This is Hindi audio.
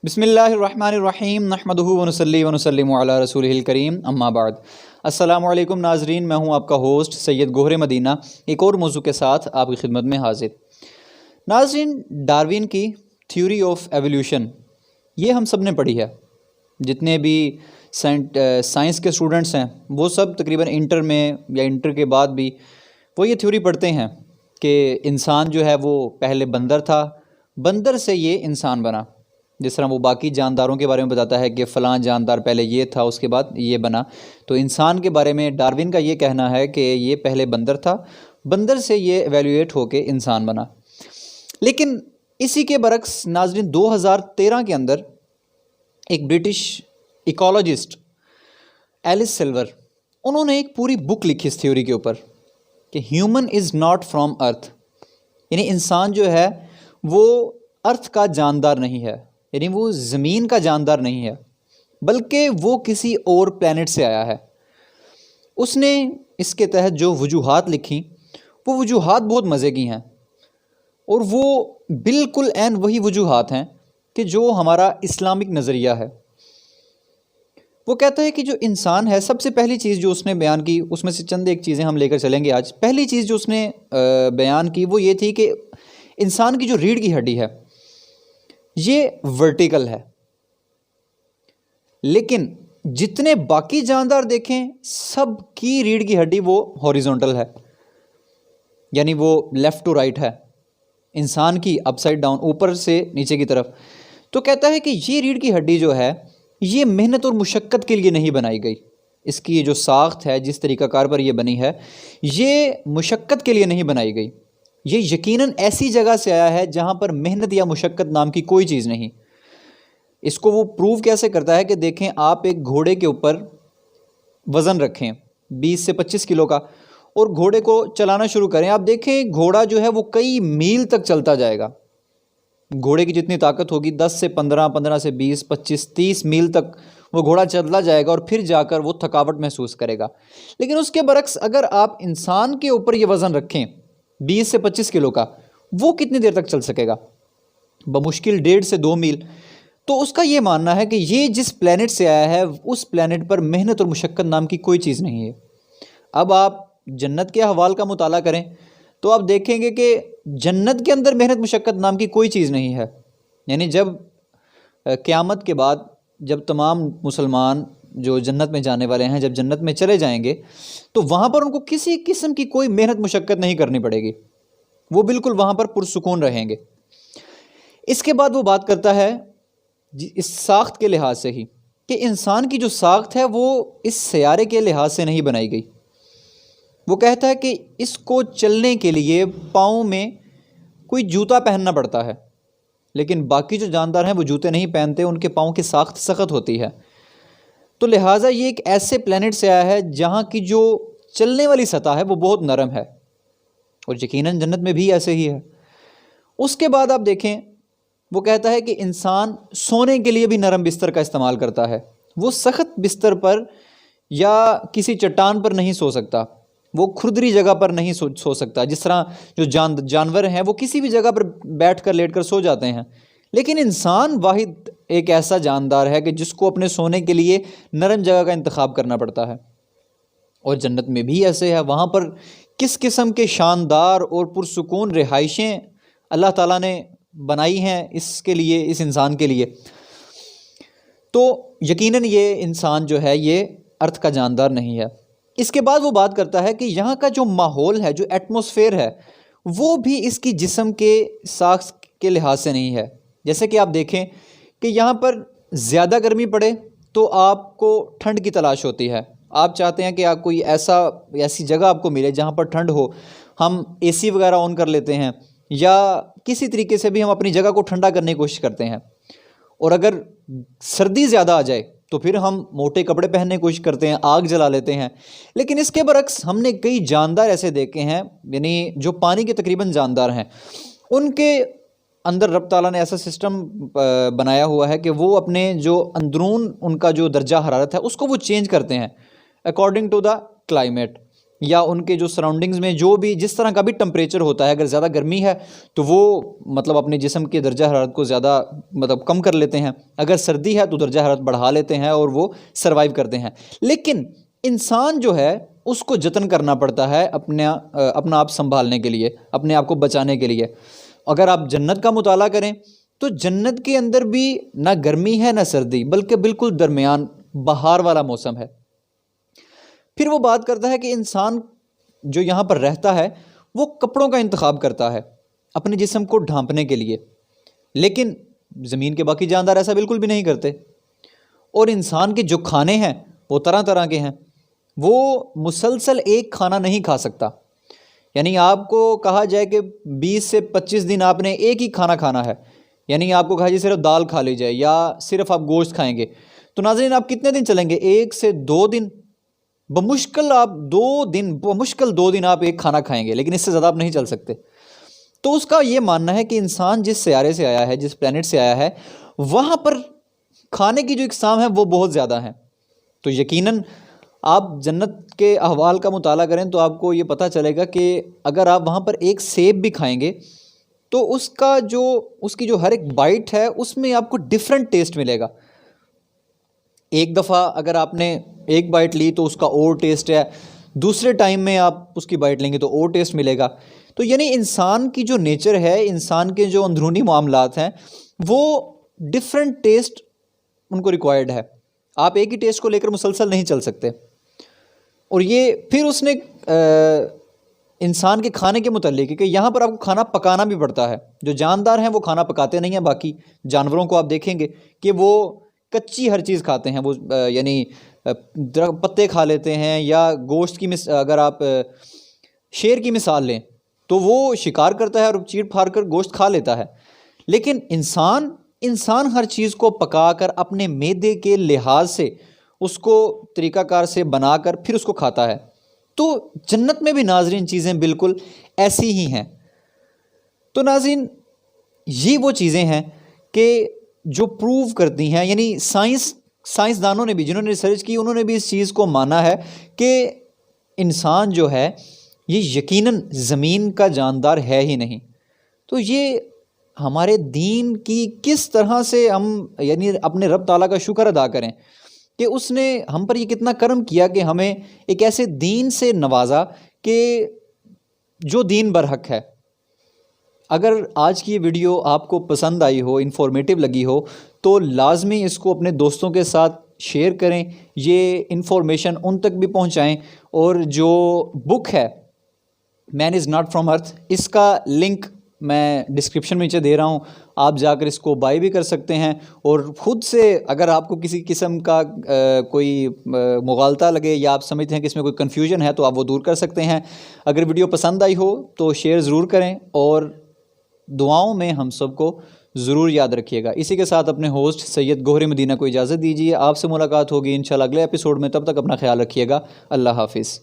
बिस्मिल्लाहिर्रहमानिर्रहीम नहमदुहु व नुसल्ली व नुसल्लिमु अला रसूलिहिल करीम अम्मा बाद। अस्सलामु अलैकुम नाजरीन, मैं हूं आपका होस्ट सैयद गोहरे मदीना, एक और मौजू के साथ आपकी खिदमत में हाजिर। नाजरीन, डार्विन की थ्योरी ऑफ एवोल्यूशन ये हम सब ने पढ़ी है। जितने भी साइंस के स्टूडेंट्स हैं वो सब तकरीबन इंटर में या इंटर के बाद भी वो ये थ्योरी पढ़ते हैं कि इंसान जो है वो पहले बंदर था, बंदर से ये इंसान बना। जिस तरह वो बाकी जानदारों के बारे में बताता है कि फ़लाँ जानदार पहले ये था, उसके बाद ये बना, तो इंसान के बारे में डार्विन का ये कहना है कि ये पहले बंदर था, बंदर से ये एवेल्यूएट होके इंसान बना। लेकिन इसी के बरक्स नाज़रीन 2013 के अंदर एक ब्रिटिश इकोलॉजिस्ट एलिस सिल्वर, उन्होंने एक पूरी बुक लिखी इस थ्योरी के ऊपर कि ह्यूमन इज़ नॉट फ्रॉम अर्थ, यानी इंसान जो है वो अर्थ का जानदार नहीं है, यानी वो ज़मीन का जानदार नहीं है, बल्कि वो किसी और प्लैनेट से आया है। उसने इसके तहत जो वजूहात लिखी वो वजूहात बहुत मज़े की हैं और वो बिल्कुल ऐन वही वजूहात हैं कि जो हमारा इस्लामिक नज़रिया है। वो कहता है कि जो इंसान है, सबसे पहली चीज़ जो उसने बयान की, उसमें से चंद एक चीज़ें हम लेकर चलेंगे आज। पहली चीज़ जो उसने बयान की वो ये थी कि इंसान की जो रीढ़ की हड्डी है ये वर्टिकल है, लेकिन जितने बाकी जानदार देखें सब की रीढ़ की हड्डी वो हॉरिजॉन्टल है, यानी वो लेफ़्ट टू राइट है, इंसान की अपसाइड डाउन, ऊपर से नीचे की तरफ। तो कहता है कि ये रीढ़ की हड्डी जो है ये मेहनत और मुशक्क़त के लिए नहीं बनाई गई। इसकी ये जो साख्त है, जिस तरीक़ाकार पर ये बनी है, ये मुशक्क़त के लिए नहीं बनाई गई। ये यकीनन ऐसी जगह से आया है जहाँ पर मेहनत या मुशक्क़त नाम की कोई चीज़ नहीं। इसको वो प्रूव कैसे करता है कि देखें, आप एक घोड़े के ऊपर वज़न रखें 20 से 25 किलो का और घोड़े को चलाना शुरू करें, आप देखें घोड़ा जो है वो कई मील तक चलता जाएगा। घोड़े की जितनी ताकत होगी 10 से 15, 15 से 20, 25, 30 मील तक वो घोड़ा चलता जाएगा और फिर जाकर वो थकावट महसूस करेगा। लेकिन उसके बरक्स अगर आप इंसान के ऊपर ये वज़न रखें 20 से 25 किलो का, वो कितनी देर तक चल सकेगा? बमुश्किल 1.5 से 2 मील। तो उसका ये मानना है कि ये जिस प्लैनेट से आया है उस प्लैनेट पर मेहनत और मुशक्क़त नाम की कोई चीज़ नहीं है। अब आप जन्नत के हवाल का मुताला करें तो आप देखेंगे कि जन्नत के अंदर मेहनत मुशक्क़त नाम की कोई चीज़ नहीं है। यानी जब क़यामत के बाद जब तमाम मुसलमान जो जन्नत में जाने वाले हैं जब जन्नत में चले जाएंगे तो वहाँ पर उनको किसी किस्म की कोई मेहनत मुशक्क़त नहीं करनी पड़ेगी, वो बिल्कुल वहाँ पर पुरसुकून रहेंगे। इसके बाद वो बात करता है इस साख्त के लिहाज से ही कि इंसान की जो साख्त है वो इस सयारे के लिहाज से नहीं बनाई गई। वो कहता है कि इसको चलने के लिए पाँव में कोई जूता पहनना पड़ता है, लेकिन बाकी जो जानदार हैं वो जूते नहीं पहनते, उनके पाँव की साख्त सख्त होती है। तो लिहाजा ये एक ऐसे प्लैनेट से आया है जहाँ की जो चलने वाली सतह है वो बहुत नरम है, और यकीनन जन्नत में भी ऐसे ही है। उसके बाद आप देखें, वो कहता है कि इंसान सोने के लिए भी नरम बिस्तर का इस्तेमाल करता है। वो सख्त बिस्तर पर या किसी चट्टान पर नहीं सो सकता, वो खुरदरी जगह पर नहीं सो सकता। जिस तरह जो जानवर हैं वो किसी भी जगह पर बैठ कर लेट कर सो जाते हैं, लेकिन इंसान वाहिद एक ऐसा जानदार है कि जिसको अपने सोने के लिए नरम जगह का इंतखाब करना पड़ता है। और जन्नत में भी ऐसे है, वहाँ पर किस किस्म के शानदार और पुरसुकून रिहाइशें अल्लाह ताला ने बनाई हैं इसके लिए, इस इंसान के लिए। तो यकीनन ये इंसान जो है ये अर्थ का जानदार नहीं है। इसके बाद वो बात करता है कि यहाँ का जो माहौल है, जो एटमॉस्फेयर है, वो भी इसकी जिस्म के साख्त के लिहाज से नहीं है। जैसे कि आप देखें कि यहाँ पर ज़्यादा गर्मी पड़े तो आपको ठंड की तलाश होती है, आप चाहते हैं कि आप कोई ऐसी जगह आपको मिले जहाँ पर ठंड हो। हम एसी वगैरह ऑन कर लेते हैं या किसी तरीके से भी हम अपनी जगह को ठंडा करने की कोशिश करते हैं। और अगर सर्दी ज़्यादा आ जाए तो फिर हम मोटे कपड़े पहनने की कोशिश करते हैं, आग जला लेते हैं। लेकिन इसके बरक्स हमने कई जानदार ऐसे देखे हैं, यानी जो पानी के तकरीबन जानदार हैं, उनके अंदर रब ताला ने ऐसा सिस्टम बनाया हुआ है कि वो अपने जो अंदरून उनका जो दर्जा हरारत है उसको वो चेंज करते हैं अकॉर्डिंग टू द क्लाइमेट। या उनके जो सराउंडिंग्स में जो भी जिस तरह का भी टेम्परेचर होता है, अगर ज़्यादा गर्मी है तो वो मतलब अपने जिस्म के दर्जा हरारत को ज़्यादा मतलब कम कर लेते हैं, अगर सर्दी है तो दर्जा हरारत बढ़ा लेते हैं और वो सर्वाइव करते हैं। लेकिन इंसान जो है उसको जतन करना पड़ता है अपना आप संभालने के लिए, अपने आप को बचाने के लिए। अगर आप जन्नत का मुताला करें तो जन्नत के अंदर भी ना गर्मी है ना सर्दी, बल्कि बिल्कुल दरमियान बहार वाला मौसम है। फिर वो बात करता है कि इंसान जो यहाँ पर रहता है वो कपड़ों का इंतखाब करता है अपने जिस्म को ढांपने के लिए, लेकिन ज़मीन के बाकी जानदार ऐसा बिल्कुल भी नहीं करते। और इंसान के जो खाने हैं वो तरह तरह के हैं, वो मुसलसल एक खाना नहीं खा सकता। यानी आपको कहा जाए कि 20 से 25 दिन आपने एक ही खाना खाना है, यानी आपको कहा जाए सिर्फ दाल खा ली जाए या सिर्फ आप गोश्त खाएंगे, तो नाज़रीन आप कितने दिन चलेंगे? 1 से 2 दिन, बमुश्किल आप 2 दिन आप एक खाना खाएंगे, लेकिन इससे ज़्यादा आप नहीं चल सकते। तो उसका ये मानना है कि इंसान जिस सयारे से आया है, जिस प्लेनेट से आया है, वहाँ पर खाने की जो इकसाम है वो बहुत ज़्यादा है। तो यकीनन आप जन्नत के अहवाल का मुताला करें तो आपको ये पता चलेगा कि अगर आप वहाँ पर एक सेब भी खाएंगे तो उसकी जो हर एक बाइट है उसमें आपको डिफरेंट टेस्ट मिलेगा। एक दफ़ा अगर आपने एक बाइट ली तो उसका और टेस्ट है, दूसरे टाइम में आप उसकी बाइट लेंगे तो और टेस्ट मिलेगा। तो यानी इंसान की जो नेचर है, इंसान के जो अंदरूनी मामलात हैं, वो डिफरेंट टेस्ट उनको रिक्वायर्ड है। आप एक ही टेस्ट को लेकर मुसलसल नहीं चल सकते। और ये फिर उसने इंसान के खाने के मुतालिक कि यहाँ पर आपको खाना पकाना भी पड़ता है। जो जानदार हैं वो खाना पकाते नहीं हैं, बाकी जानवरों को आप देखेंगे कि वो कच्ची हर चीज़ खाते हैं। वो यानी पत्ते खा लेते हैं, या गोश्त की अगर आप शेर की मिसाल लें तो वो शिकार करता है और चीर फाड़ कर गोश्त खा लेता है। लेकिन इंसान हर चीज़ को पकाकर अपने मैदे के लिहाज से उसको तरीक़ाकार से बनाकर फिर उसको खाता है। तो जन्नत में भी नाज़रीन चीज़ें बिल्कुल ऐसी ही हैं। तो नाज़रीन ये वो चीज़ें हैं कि जो प्रूव करती हैं, यानी साइंसदानों ने भी, जिन्होंने रिसर्च की, उन्होंने भी इस चीज़ को माना है कि इंसान जो है ये यकीनन ज़मीन का जानदार है ही नहीं। तो ये हमारे दीन की किस तरह से हम यानी अपने रब ताला का शुक्र अदा करें कि उसने हम पर ये कितना करम किया कि हमें एक ऐसे दीन से नवाजा कि जो दीन बरहक है। अगर आज की ये वीडियो आपको पसंद आई हो, इन्फॉर्मेटिव लगी हो, तो लाजमी इसको अपने दोस्तों के साथ शेयर करें, ये इन्फॉर्मेशन उन तक भी पहुंचाएं। और जो बुक है मैन इज़ नॉट फ्रॉम अर्थ, इसका लिंक मैं डिस्क्रिप्शन में नीचे दे रहा हूँ, आप जाकर इसको बाय भी कर सकते हैं। और ख़ुद से अगर आपको किसी किस्म का कोई मुगालता लगे या आप समझते हैं कि इसमें कोई कन्फ्यूजन है तो आप वो दूर कर सकते हैं। अगर वीडियो पसंद आई हो तो शेयर ज़रूर करें और दुआओं में हम सबको ज़रूर याद रखिएगा। इसी के साथ अपने होस्ट सैयद गोहर मदीना को इजाज़त दीजिए। आपसे मुलाकात होगी इंशाल्लाह अगले एपिसोड में। तब तक अपना ख्याल रखिएगा। अल्लाह हाफिज़।